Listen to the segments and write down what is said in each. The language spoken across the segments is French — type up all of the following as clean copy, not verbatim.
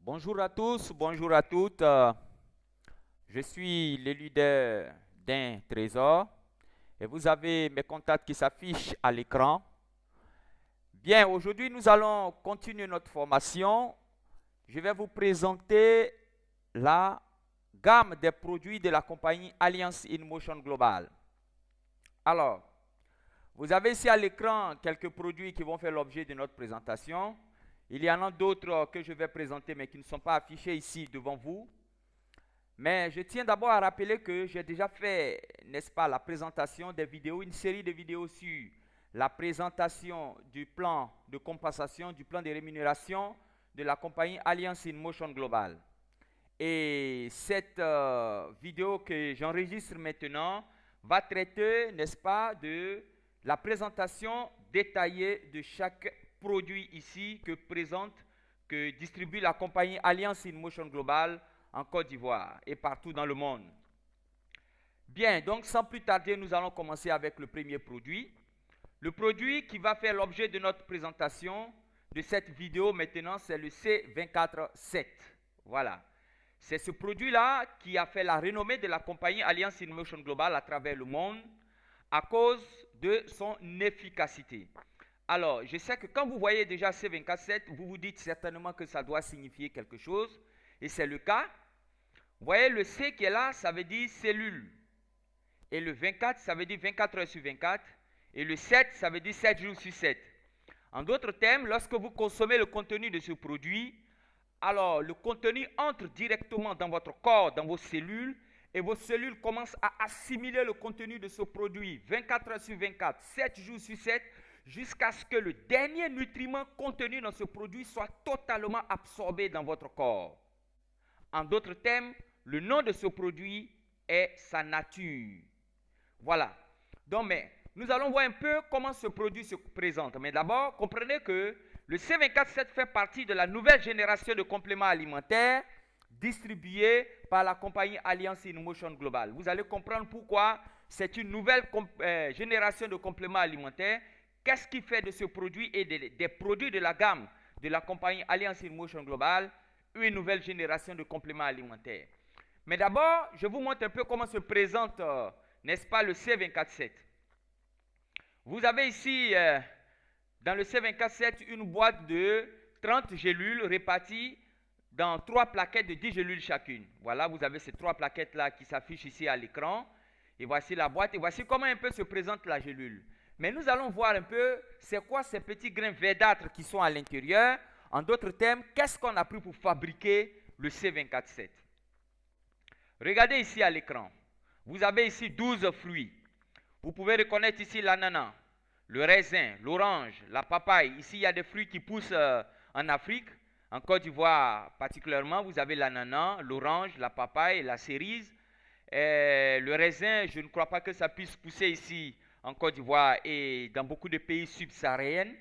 Bonjour à tous, bonjour à toutes. Je suis le leader d'un trésor et vous avez mes contacts qui s'affichent à l'écran. Bien, aujourd'hui nous allons continuer notre formation. Je vais vous présenter la gamme des produits de la compagnie Alliance InMotion Global. Alors, vous avez ici à l'écran quelques produits qui vont faire l'objet de notre présentation. Il y en a d'autres que je vais présenter mais qui ne sont pas affichés ici devant vous. Mais je tiens d'abord à rappeler que j'ai déjà fait, n'est-ce pas, la présentation des vidéos, une série de vidéos sur la présentation du plan de compensation, du plan de rémunération de la compagnie Alliance InMotion Global. Et cette vidéo que j'enregistre maintenant va traiter, n'est-ce pas, de la présentation détaillée de chaque produit ici que distribue la compagnie Alliance InMotion Global en Côte d'Ivoire et partout dans le monde. Bien, donc sans plus tarder, nous allons commencer avec le premier produit. Le produit qui va faire l'objet de notre présentation de cette vidéo maintenant, c'est le C247. Voilà. C'est ce produit-là qui a fait la renommée de la compagnie Alliance InMotion Global à travers le monde à cause de son efficacité. Alors, je sais que quand vous voyez déjà C247, vous vous dites certainement que ça doit signifier quelque chose, et c'est le cas. Vous voyez, le C qui est là, ça veut dire cellule. Et le 24, ça veut dire 24 heures sur 24. Et le 7, ça veut dire 7 jours sur 7. En d'autres termes, lorsque vous consommez le contenu de ce produit, alors le contenu entre directement dans votre corps, dans vos cellules, et vos cellules commencent à assimiler le contenu de ce produit 24 heures sur 24, 7 jours sur 7, jusqu'à ce que le dernier nutriment contenu dans ce produit soit totalement absorbé dans votre corps. En d'autres termes, le nom de ce produit est sa nature. Voilà. Donc, nous allons voir un peu comment ce produit se présente. Mais d'abord, comprenez que le C247 fait partie de la nouvelle génération de compléments alimentaires distribués par la compagnie Alliance InMotion Global. Vous allez comprendre pourquoi c'est une nouvelle génération de compléments alimentaires. Qu'est-ce qui fait de ce produit et des produits de la gamme de la compagnie Alliance InMotion Global une nouvelle génération de compléments alimentaires. Mais d'abord, je vous montre un peu comment se présente, n'est-ce pas, le C247. Vous avez ici, dans le C247, une boîte de 30 gélules réparties dans 3 plaquettes de 10 gélules chacune. Voilà, vous avez ces 3 plaquettes-là qui s'affichent ici à l'écran. Et voici la boîte, et voici comment un peu se présente la gélule. Mais nous allons voir un peu, c'est quoi ces petits grains verdâtres qui sont à l'intérieur. En d'autres termes, qu'est-ce qu'on a pris pour fabriquer le C247? Regardez ici à l'écran. Vous avez ici 12 fruits. Vous pouvez reconnaître ici l'ananas, le raisin, l'orange, la papaye. Ici, il y a des fruits qui poussent en Afrique. En Côte d'Ivoire particulièrement, vous avez l'ananas, l'orange, la papaye, la cerise. Le raisin, je ne crois pas que ça puisse pousser ici en Côte d'Ivoire et dans beaucoup de pays subsahariens.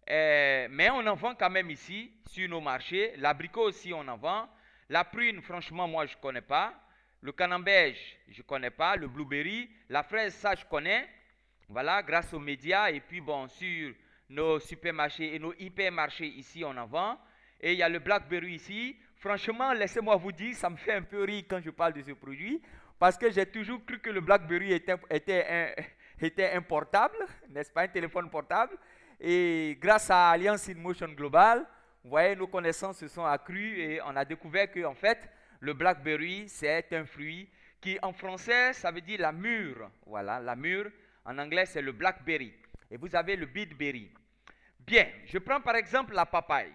Mais on en vend quand même ici, sur nos marchés. L'abricot aussi, on en vend. La prune, franchement, moi, je ne connais pas. Le camembert, je ne connais pas. Le blueberry. La fraise, ça, je connais. Voilà, grâce aux médias. Et puis, bon, sur nos supermarchés et nos hypermarchés, ici, on en vend. Et il y a le blackberry ici. Franchement, laissez-moi vous dire, ça me fait un peu rire quand je parle de ce produit. Parce que j'ai toujours cru que le blackberry était un portable, n'est-ce pas, un téléphone portable. Et grâce à Alliance InMotion Global, vous voyez, nos connaissances se sont accrues et on a découvert que, en fait, le blackberry, c'est un fruit qui, en français, ça veut dire la mûre. Voilà, la mûre. En anglais, c'est le blackberry. Et vous avez le beetberry. Bien, je prends par exemple la papaye.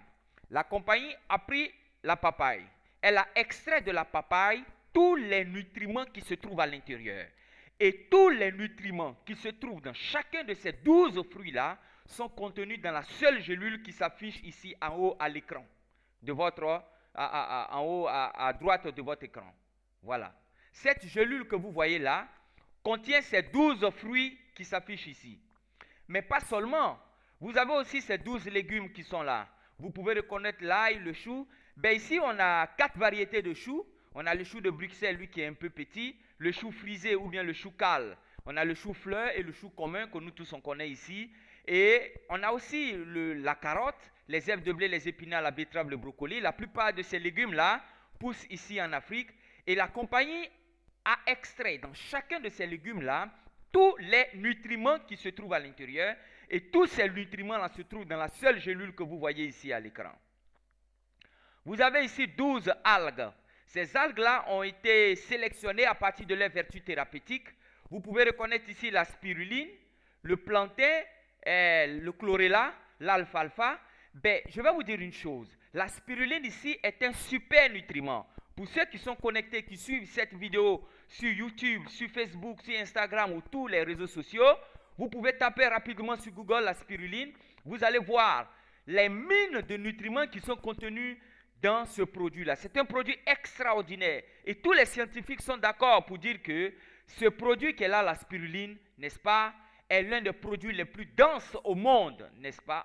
La compagnie a pris la papaye. Elle a extrait de la papaye tous les nutriments qui se trouvent à l'intérieur. Et tous les nutriments qui se trouvent dans chacun de ces 12 fruits-là sont contenus dans la seule gélule qui s'affiche ici en haut à l'écran, de votre, en haut à droite de votre écran. Voilà. Cette gélule que vous voyez là contient ces 12 fruits qui s'affichent ici. Mais pas seulement. Vous avez aussi ces 12 légumes qui sont là. Vous pouvez reconnaître l'ail, le chou. Ben ici, on a 4 variétés de choux. On a le chou de Bruxelles, lui qui est un peu petit, le chou frisé ou bien le chou cal. On a le chou fleur et le chou commun que nous tous on connaît ici. Et on a aussi la carotte les herbes de blé, les épinards, la betterave, le brocoli. La plupart de ces légumes-là poussent ici en Afrique. Et la compagnie a extrait dans chacun de ces légumes-là tous les nutriments qui se trouvent à l'intérieur. Et tous ces nutriments-là se trouvent dans la seule gélule que vous voyez ici à l'écran. Vous avez ici 12 algues. Ces algues-là ont été sélectionnées à partir de leurs vertus thérapeutiques. Vous pouvez reconnaître ici la spiruline, le plantain, le chlorella, l'alfalfa. Ben, je vais vous dire une chose. La spiruline ici est un super nutriment. Pour ceux qui sont connectés, qui suivent cette vidéo sur YouTube, sur Facebook, sur Instagram ou tous les réseaux sociaux, vous pouvez taper rapidement sur Google la spiruline. Vous allez voir les mines de nutriments qui sont contenus dans ce produit-là. C'est un produit extraordinaire. Et tous les scientifiques sont d'accord pour dire que ce produit qu'est là, la spiruline, n'est-ce pas, est l'un des produits les plus denses au monde, n'est-ce pas,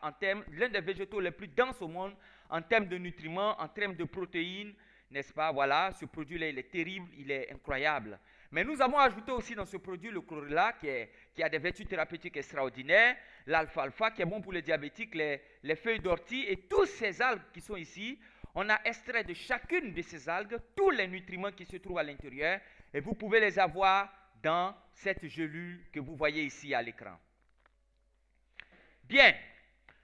l'un des végétaux les plus denses au monde en termes de nutriments, en termes de protéines, n'est-ce pas, voilà, ce produit-là, il est terrible, il est incroyable. Mais nous avons ajouté aussi dans ce produit le chlorella qui a des vertus thérapeutiques extraordinaires, l'alfalfa qui est bon pour les diabétiques, les feuilles d'ortie et tous ces algues qui sont ici. On a extrait de chacune de ces algues tous les nutriments qui se trouvent à l'intérieur et vous pouvez les avoir dans cette gélule que vous voyez ici à l'écran. Bien,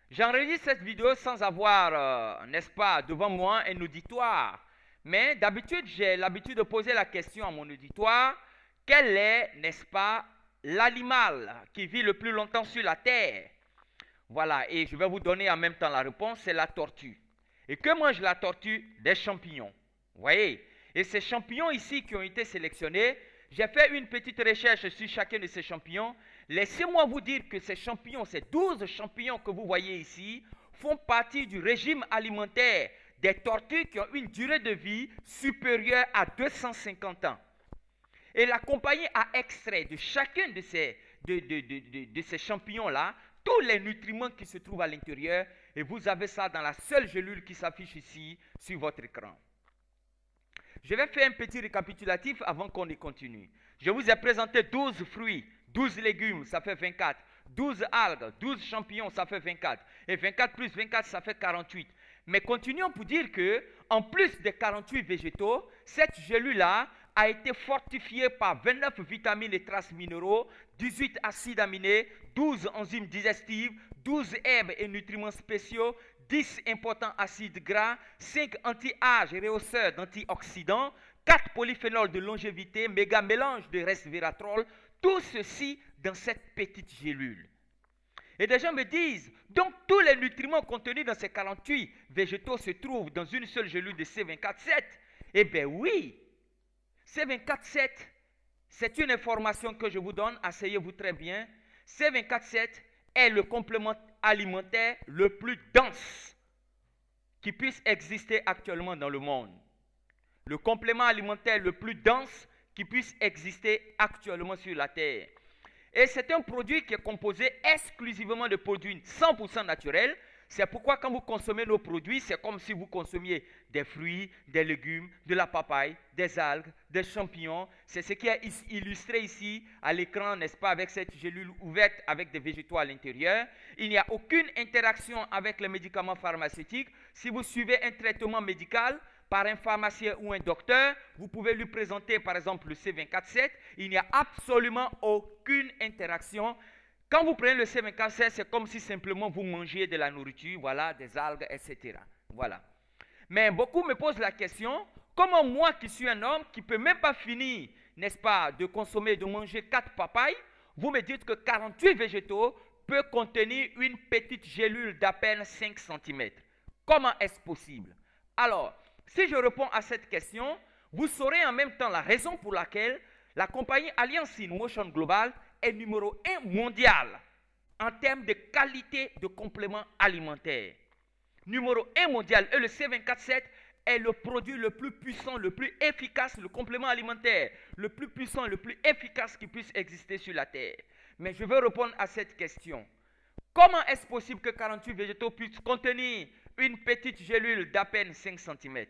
j'enregistre cette vidéo sans avoir, n'est-ce pas, devant moi un auditoire. Mais d'habitude, j'ai l'habitude de poser la question à mon auditoire, quel est, n'est-ce pas, l'animal qui vit le plus longtemps sur la Terre? Voilà, et je vais vous donner en même temps la réponse, c'est la tortue. Et que mange la tortue? Des champignons. Vous voyez? Et ces champignons ici qui ont été sélectionnés, j'ai fait une petite recherche sur chacun de ces champignons. Laissez-moi vous dire que ces champignons, ces 12 champignons que vous voyez ici, font partie du régime alimentaire des tortues qui ont une durée de vie supérieure à 250 ans. Et la compagnie a extrait de chacun de ces champignons-là tous les nutriments qui se trouvent à l'intérieur et vous avez ça dans la seule gélule qui s'affiche ici sur votre écran. Je vais faire un petit récapitulatif avant qu'on y continue. Je vous ai présenté 12 fruits, 12 légumes, ça fait 24. 12 algues, 12 champignons, ça fait 24. Et 24 plus 24, ça fait 48. Mais continuons pour dire que, en plus des 48 végétaux, cette gélule-là a été fortifiée par 29 vitamines et traces minéraux, 18 acides aminés, 12 enzymes digestives, 12 herbes et nutriments spéciaux, 10 importants acides gras, 5 anti-âge et rehausseurs d'antioxydants, 4 polyphénols de longévité, méga mélange de resveratrol, tout ceci dans cette petite gélule. Et des gens me disent, donc tous les nutriments contenus dans ces 48 végétaux se trouvent dans une seule gélule de C24-7. Eh bien oui, C24-7, c'est une information que je vous donne, asseyez-vous très bien. C24-7 est le complément alimentaire le plus dense qui puisse exister actuellement dans le monde. Le complément alimentaire le plus dense qui puisse exister actuellement sur la Terre. Et c'est un produit qui est composé exclusivement de produits 100% naturels. C'est pourquoi quand vous consommez nos produits, c'est comme si vous consommiez des fruits, des légumes, de la papaye, des algues, des champignons. C'est ce qui est illustré ici à l'écran, n'est-ce pas, avec cette gélule ouverte avec des végétaux à l'intérieur. Il n'y a aucune interaction avec les médicaments pharmaceutiques. Si vous suivez un traitement médical par un pharmacien ou un docteur, vous pouvez lui présenter par exemple le C24-7. Il n'y a absolument aucune interaction. Quand vous prenez le C24-7, c'est comme si simplement vous mangiez de la nourriture, voilà, des algues, etc. Voilà. Mais beaucoup me posent la question, comment moi qui suis un homme qui ne peut même pas finir, n'est-ce pas, de consommer, de manger 4 papayes, vous me dites que 48 végétaux peuvent contenir une petite gélule d'à peine 5 cm. Comment est-ce possible? Alors, si je réponds à cette question, vous saurez en même temps la raison pour laquelle la compagnie Alliance in Motion Global est numéro 1 mondial en termes de qualité de compléments alimentaires. Numéro 1 mondial, et le C24-7 est le produit le plus puissant, le plus efficace, le complément alimentaire le plus puissant, le plus efficace qui puisse exister sur la Terre. Mais je veux répondre à cette question. Comment est-ce possible que 48 végétaux puissent contenir une petite gélule d'à peine 5 cm?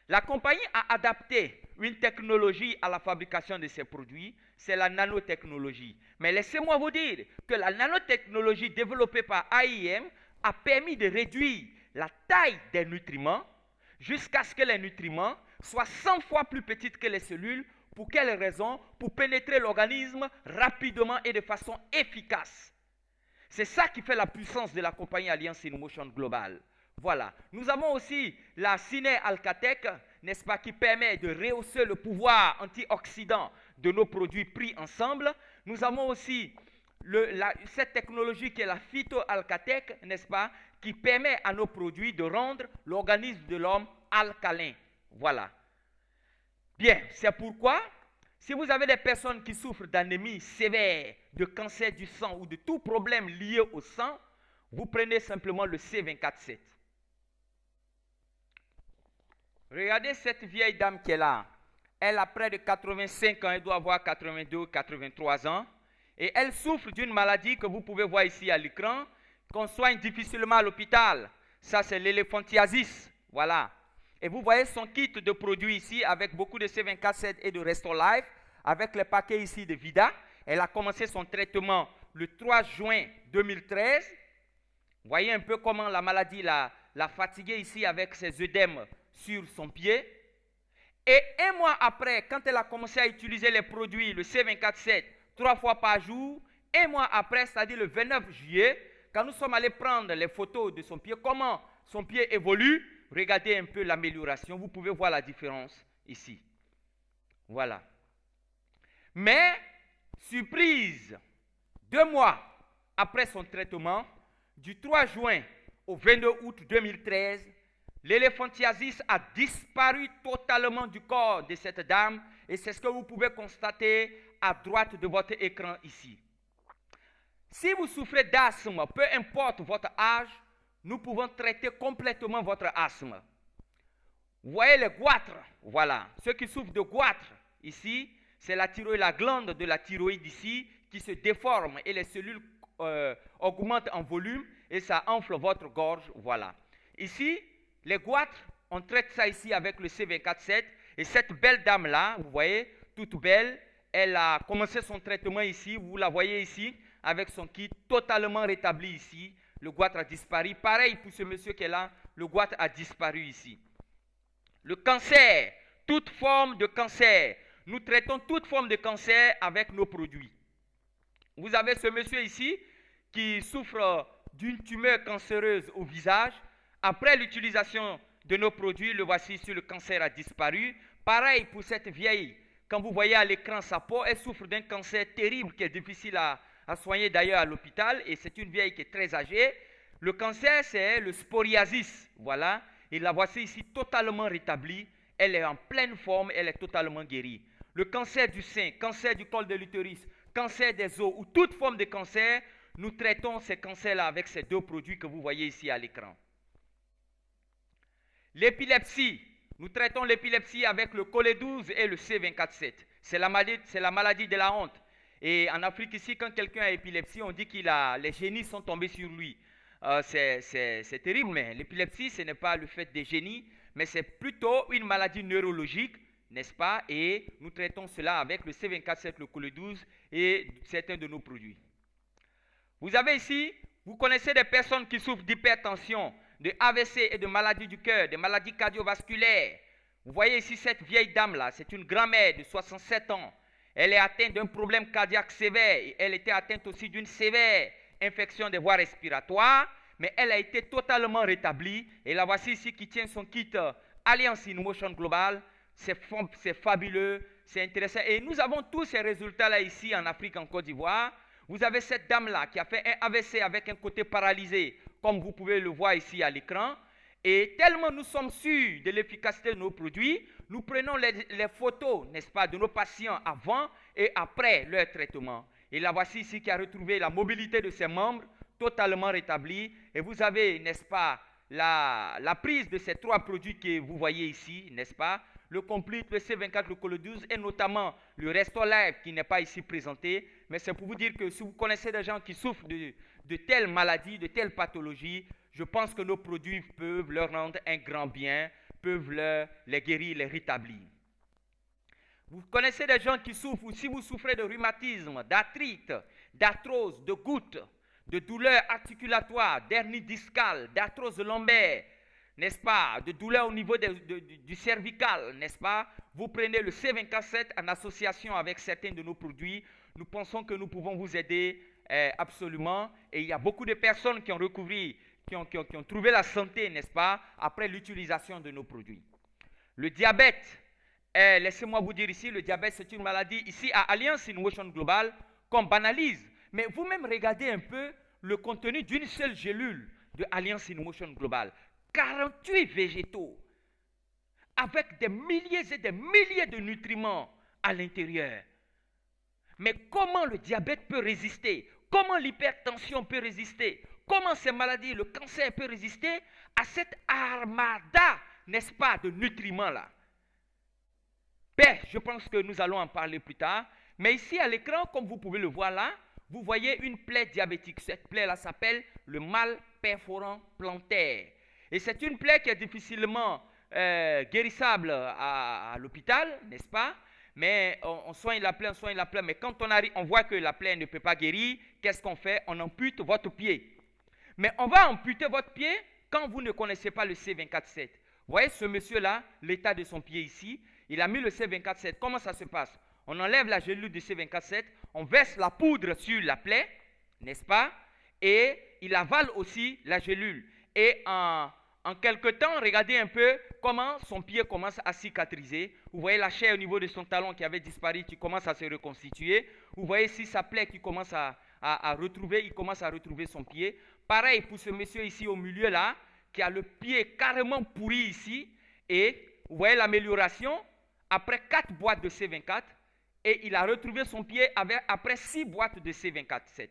La compagnie a adapté une technologie à la fabrication de ces produits, c'est la nanotechnologie. Mais laissez-moi vous dire que la nanotechnologie développée par AIM a permis de réduire la taille des nutriments jusqu'à ce que les nutriments soient 100 fois plus petits que les cellules. Pour quelle raison? Pour pénétrer l'organisme rapidement et de façon efficace. C'est ça qui fait la puissance de la compagnie Alliance InMotion Global. Voilà. Nous avons aussi la Ciner Alcatec, n'est-ce pas, qui permet de rehausser le pouvoir antioxydant de nos produits pris ensemble. Nous avons aussi cette technologie qui est la Phyto-Alcatec, n'est-ce pas, qui permet à nos produits de rendre l'organisme de l'homme alcalin. Voilà. Bien, c'est pourquoi, si vous avez des personnes qui souffrent d'anémie sévère, de cancer du sang ou de tout problème lié au sang, vous prenez simplement le C24-7. Regardez cette vieille dame qui est là. Elle a près de 85 ans, elle doit avoir 82, 83 ans. Et elle souffre d'une maladie que vous pouvez voir ici à l'écran, qu'on soigne difficilement à l'hôpital. Ça, c'est l'éléphantiasis. Voilà. Et vous voyez son kit de produits ici avec beaucoup de C24-7 et de Restore Life, avec les paquets ici de Vida. Elle a commencé son traitement le 3 juin 2013. Vous voyez un peu comment la maladie l'a fatiguée ici avec ses œdèmes sur son pied. Et un mois après, quand elle a commencé à utiliser les produits, le C24-7, 3 fois par jour, un mois après, c'est-à-dire le 29 juillet, quand nous sommes allés prendre les photos de son pied, comment son pied évolue, regardez un peu l'amélioration. Vous pouvez voir la différence ici. Voilà. Mais, surprise, 2 mois après son traitement, du 3 juin au 22 août 2013, l'éléphantiasis a disparu totalement du corps de cette dame et c'est ce que vous pouvez constater à droite de votre écran ici. Si vous souffrez d'asthme, peu importe votre âge, nous pouvons traiter complètement votre asthme. Vous voyez les goitres, voilà. Ceux qui souffrent de goitres, ici, c'est la thyroïde, la glande de la thyroïde ici, qui se déforme et les cellules augmentent en volume et ça enfle votre gorge, voilà. Ici, les goitres, on traite ça ici avec le C24-7 et cette belle dame-là, vous voyez, toute belle, elle a commencé son traitement ici, vous la voyez ici, avec son kit totalement rétabli ici. Le goitre a disparu. Pareil pour ce monsieur qui est là, le goitre a disparu ici. Le cancer, toute forme de cancer. Nous traitons toute forme de cancer avec nos produits. Vous avez ce monsieur ici qui souffre d'une tumeur cancéreuse au visage. Après l'utilisation de nos produits, le voici sur le cancer a disparu. Pareil pour cette vieille. Quand vous voyez à l'écran sa peau, elle souffre d'un cancer terrible qui est difficile à soigner d'ailleurs à l'hôpital et c'est une vieille qui est très âgée. Le cancer, c'est le psoriasis, voilà. Et la voici ici totalement rétablie. Elle est en pleine forme, elle est totalement guérie. Le cancer du sein, cancer du col de l'utérus, cancer des os ou toute forme de cancer, nous traitons ces cancers-là avec ces 2 produits que vous voyez ici à l'écran. L'épilepsie, nous traitons l'épilepsie avec le Cole12 et le C24-7. C'est la maladie de la honte. Et en Afrique ici, quand quelqu'un a épilepsie, on dit que les génies sont tombés sur lui. C'est terrible, mais l'épilepsie, ce n'est pas le fait des génies, mais c'est plutôt une maladie neurologique, n'est-ce pas? Et nous traitons cela avec le C24-7, le Cole12 et certains de nos produits. Vous avez ici, vous connaissez des personnes qui souffrent d'hypertension, de AVC et de maladies du cœur, de maladies cardiovasculaires. Vous voyez ici cette vieille dame-là, c'est une grand-mère de 67 ans. Elle est atteinte d'un problème cardiaque sévère et elle était atteinte aussi d'une sévère infection des voies respiratoires, mais elle a été totalement rétablie. Et la voici ici qui tient son kit Alliance InMotion Global. C'est fabuleux, c'est intéressant. Et nous avons tous ces résultats-là ici en Afrique, en Côte d'Ivoire. Vous avez cette dame-là qui a fait un AVC avec un côté paralysé, comme vous pouvez le voir ici à l'écran. Et tellement nous sommes sûrs de l'efficacité de nos produits, nous prenons les photos, n'est-ce pas, de nos patients avant et après leur traitement. Et la voici ici qui a retrouvé la mobilité de ses membres totalement rétablie. Et vous avez, n'est-ce pas, la prise de ces 3 produits que vous voyez ici, n'est-ce pas, le Complete, le C24, le Cole12 et notamment le Restore Life qui n'est pas ici présenté. Mais c'est pour vous dire que si vous connaissez des gens qui souffrent de telles maladies, de telles pathologies, je pense que nos produits peuvent leur rendre un grand bien, peuvent les guérir, les rétablir. Vous connaissez des gens qui souffrent, ou si vous souffrez de rhumatisme, d'arthrite, d'arthrose, de gouttes, de douleurs articulatoires, d'hernie discale, d'arthrose lombaire, n'est-ce pas, de douleurs au niveau du cervical, n'est-ce pas, vous prenez le C24/7 en association avec certains de nos produits. Nous pensons que nous pouvons vous aider absolument. Et il y a beaucoup de personnes qui ont recouvré, qui ont trouvé la santé, n'est-ce pas, après l'utilisation de nos produits. Le diabète, laissez-moi vous dire ici, le diabète c'est une maladie ici à Alliance Innovation Global qu'on banalise. Mais vous-même regardez un peu le contenu d'une seule gélule de Alliance Innovation Global. 48 végétaux avec des milliers et des milliers de nutriments à l'intérieur. Mais comment le diabète peut résister? Comment l'hypertension peut résister? Comment ces maladies, le cancer peut résister à cette armada, n'est-ce pas, de nutriments-là? Ben, je pense que nous allons en parler plus tard. Mais ici à l'écran, comme vous pouvez le voir là, vous voyez une plaie diabétique. Cette plaie-là s'appelle le mal perforant plantaire. Et c'est une plaie qui est difficilement guérissable à l'hôpital, n'est-ce pas? Mais on soigne la plaie, mais quand on arrive, on voit que la plaie ne peut pas guérir, qu'est-ce qu'on fait? On ampute votre pied. Mais on va amputer votre pied quand vous ne connaissez pas le C24/7. Vous voyez ce monsieur-là, l'état de son pied ici, il a mis le C24/7. Comment ça se passe? On enlève la gélule du C24/7, on verse la poudre sur la plaie, n'est-ce pas? Et il avale aussi la gélule. Et en quelque temps, regardez un peu comment son pied commence à cicatriser. Vous voyez la chair au niveau de son talon qui avait disparu, qui commence à se reconstituer. Vous voyez ici sa plaie qui commence à retrouver, il commence à retrouver son pied. Pareil pour ce monsieur ici au milieu là, qui a le pied carrément pourri ici. Et vous voyez l'amélioration après 4 boîtes de C24. Et il a retrouvé son pied après 6 boîtes de C24/7.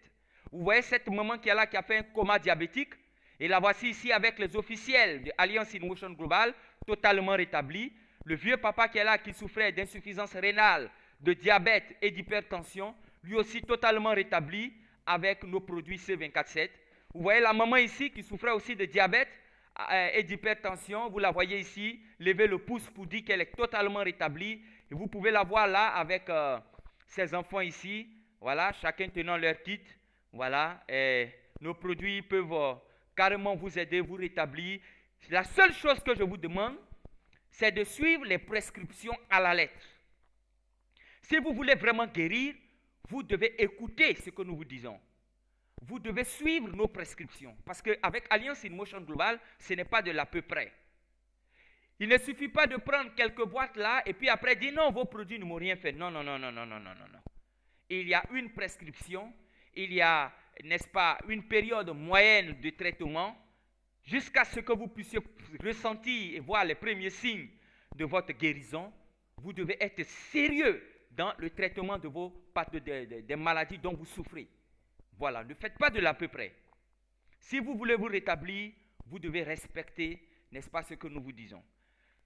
Vous voyez cette maman qui est là, qui a fait un coma diabétique. Et la voici ici avec les officiels de Alliance Innovation Global, totalement rétablis. Le vieux papa qui est là, qui souffrait d'insuffisance rénale, de diabète et d'hypertension, lui aussi totalement rétabli avec nos produits C24/7. Vous voyez la maman ici qui souffrait aussi de diabète et d'hypertension. Vous la voyez ici, lever le pouce pour dire qu'elle est totalement rétablie. Et vous pouvez la voir là avec ses enfants ici. Voilà, chacun tenant leur kit. Voilà, et nos produits peuvent carrément vous aider, vous rétablir. La seule chose que je vous demande, c'est de suivre les prescriptions à la lettre. Si vous voulez vraiment guérir, vous devez écouter ce que nous vous disons. Vous devez suivre nos prescriptions. Parce qu'avec Alliance Innovation Global, ce n'est pas de l'à peu près. Il ne suffit pas de prendre quelques boîtes là et puis après dire non, vos produits ne m'ont rien fait. Non, non, non, non, non, non, non, non. Il y a une prescription, il y a, n'est-ce pas, une période moyenne de traitement jusqu'à ce que vous puissiez ressentir et voir les premiers signes de votre guérison. Vous devez être sérieux dans le traitement de vos des maladies dont vous souffrez. Voilà, ne faites pas de l'à peu près. Si vous voulez vous rétablir, vous devez respecter, n'est-ce pas, ce que nous vous disons.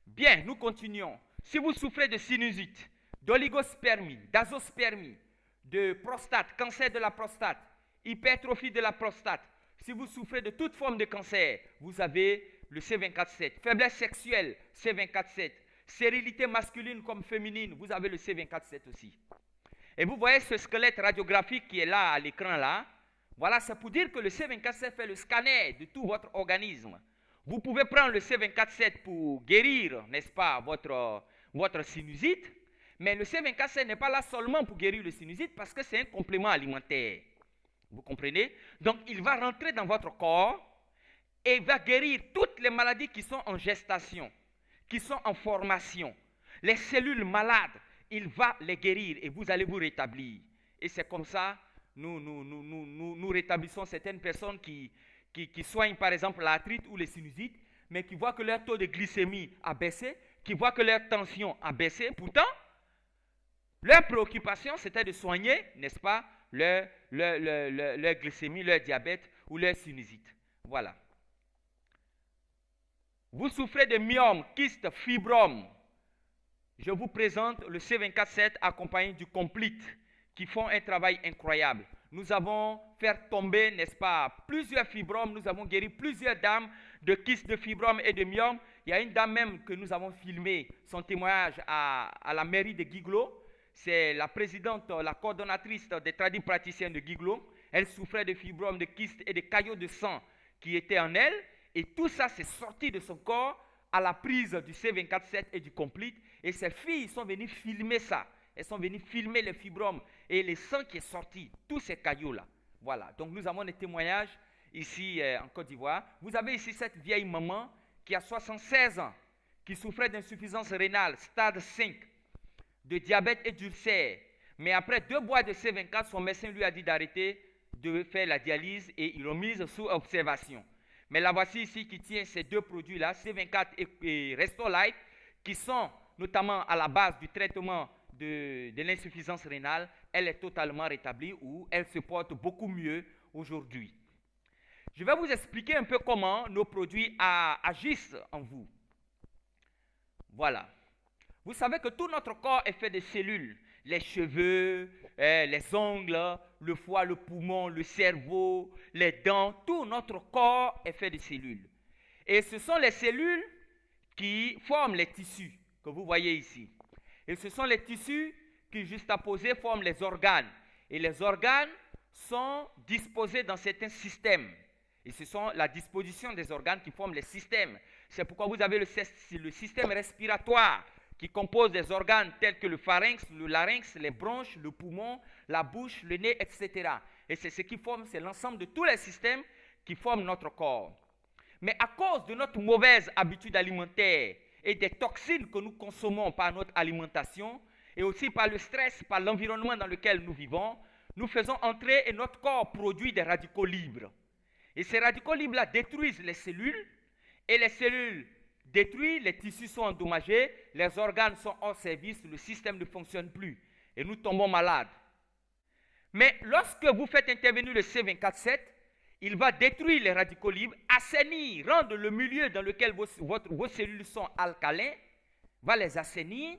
Bien, nous continuons. Si vous souffrez de sinusite, d'oligospermie, d'azospermie, de prostate, cancer de la prostate, hypertrophie de la prostate, si vous souffrez de toute forme de cancer, vous avez le C24/7. Faiblesse sexuelle, C24/7. Stérilité masculine comme féminine, vous avez le C24/7 aussi. Et vous voyez ce squelette radiographique qui est là à l'écran là. Voilà, c'est pour dire que le C24/7 fait le scanner de tout votre organisme. Vous pouvez prendre le C24/7 pour guérir, n'est-ce pas, votre sinusite. Mais le C24/7 n'est pas là seulement pour guérir le sinusite parce que c'est un complément alimentaire. Vous comprenez? Donc, il va rentrer dans votre corps et il va guérir toutes les maladies qui sont en gestation, qui sont en formation. Les cellules malades, il va les guérir et vous allez vous rétablir. Et c'est comme ça, nous rétablissons certaines personnes qui soignent par exemple l'arthrite ou les sinusites, mais qui voient que leur taux de glycémie a baissé, qui voient que leur tension a baissé. Pourtant, leur préoccupation, c'était de soigner, n'est-ce pas, leur glycémie, leur diabète ou leur sinusite. Voilà. Vous souffrez de myome, kyste, fibrome. Je vous présente le C24/7 accompagné du Complete, qui font un travail incroyable. Nous avons fait tomber, n'est-ce pas, plusieurs fibromes. Nous avons guéri plusieurs dames de kyste, de fibrome et de myome. Il y a une dame même que nous avons filmé son témoignage à la mairie de Guiglo. C'est la présidente, la coordonnatrice des tradipraticiens de Guiglo. Elle souffrait de fibromes, de kystes et de caillots de sang qui étaient en elle. Et tout ça s'est sorti de son corps à la prise du C24-7 et du Complete. Et ces filles sont venues filmer ça. Elles sont venues filmer les fibromes et le sang qui est sorti, tous ces caillots-là. Voilà, donc nous avons des témoignages ici en Côte d'Ivoire. Vous avez ici cette vieille maman qui a 76 ans, qui souffrait d'insuffisance rénale, stade 5, de diabète et d'ulcère. Mais après 2 boîtes de C24, son médecin lui a dit d'arrêter de faire la dialyse et ils l'ont mise sous observation. Mais la voici ici qui tient ces 2 produits-là, C24 et Restolife, qui sont notamment à la base du traitement de l'insuffisance rénale. Elle est totalement rétablie ou elle se porte beaucoup mieux aujourd'hui. Je vais vous expliquer un peu comment nos produits agissent en vous. Voilà. Vous savez que tout notre corps est fait de cellules. Les cheveux, les ongles, le foie, le poumon, le cerveau, les dents, tout notre corps est fait de cellules. Et ce sont les cellules qui forment les tissus que vous voyez ici. Et ce sont les tissus qui, juxtaposés, forment les organes. Et les organes sont disposés dans certains systèmes. Et ce sont la disposition des organes qui forment les systèmes. C'est pourquoi vous avez le système respiratoire qui compose des organes tels que le pharynx, le larynx, les bronches, le poumon, la bouche, le nez, etc. Et c'est ce qui forme, c'est l'ensemble de tous les systèmes qui forment notre corps. Mais à cause de notre mauvaise habitude alimentaire et des toxines que nous consommons par notre alimentation, et aussi par le stress, par l'environnement dans lequel nous vivons, nous faisons entrer et notre corps produit des radicaux libres. Et ces radicaux libres-là détruisent les cellules, et les cellules détruites, les tissus sont endommagés, les organes sont hors service, le système ne fonctionne plus, et nous tombons malades. Mais lorsque vous faites intervenir le C24-7, il va détruire les radicaux libres, assainir, rendre le milieu dans lequel vos cellules sont alcalins, va les assainir,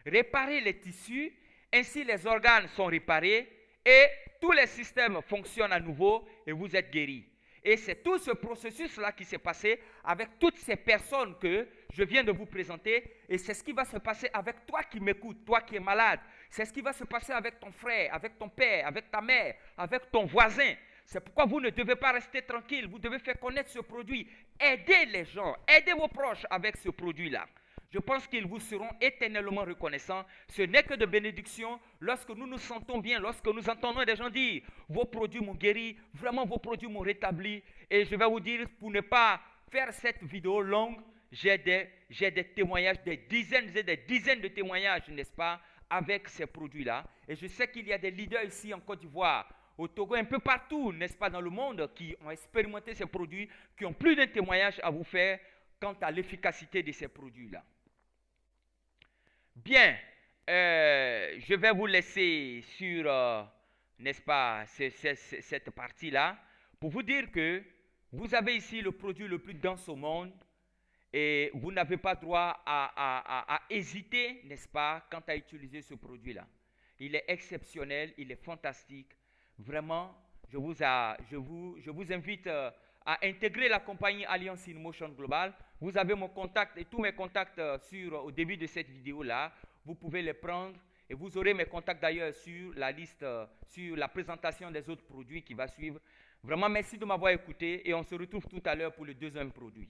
réparer les tissus, ainsi les organes sont réparés et tous les systèmes fonctionnent à nouveau et vous êtes guéris. Et c'est tout ce processus-là qui s'est passé avec toutes ces personnes que je viens de vous présenter. Et c'est ce qui va se passer avec toi qui m'écoutes, toi qui es malade. C'est ce qui va se passer avec ton frère, avec ton père, avec ta mère, avec ton voisin. C'est pourquoi vous ne devez pas rester tranquille. Vous devez faire connaître ce produit. Aidez les gens, aidez vos proches avec ce produit-là. Je pense qu'ils vous seront éternellement reconnaissants. Ce n'est que de bénédiction lorsque nous nous sentons bien, lorsque nous entendons des gens dire « Vos produits m'ont guéri, vraiment vos produits m'ont rétabli. » Et je vais vous dire, pour ne pas faire cette vidéo longue, j'ai des témoignages, des dizaines et des dizaines de témoignages, n'est-ce pas, avec ces produits-là. Et je sais qu'il y a des leaders ici en Côte d'Ivoire, au Togo, un peu partout, n'est-ce pas, dans le monde, qui ont expérimenté ces produits, qui ont plus d'un témoignage à vous faire quant à l'efficacité de ces produits-là. Bien, je vais vous laisser sur, n'est-ce pas, cette partie-là, pour vous dire que vous avez ici le produit le plus dense au monde et vous n'avez pas droit à hésiter, n'est-ce pas, quant à utiliser ce produit-là. Il est exceptionnel, il est fantastique. Vraiment, je vous invite à intégrer la compagnie Alliance in Motion Global. Vous avez mon contact et tous mes contacts au début de cette vidéo-là. Vous pouvez les prendre et vous aurez mes contacts d'ailleurs sur la liste, sur la présentation des autres produits qui va suivre. Vraiment, merci de m'avoir écouté et on se retrouve tout à l'heure pour le deuxième produit.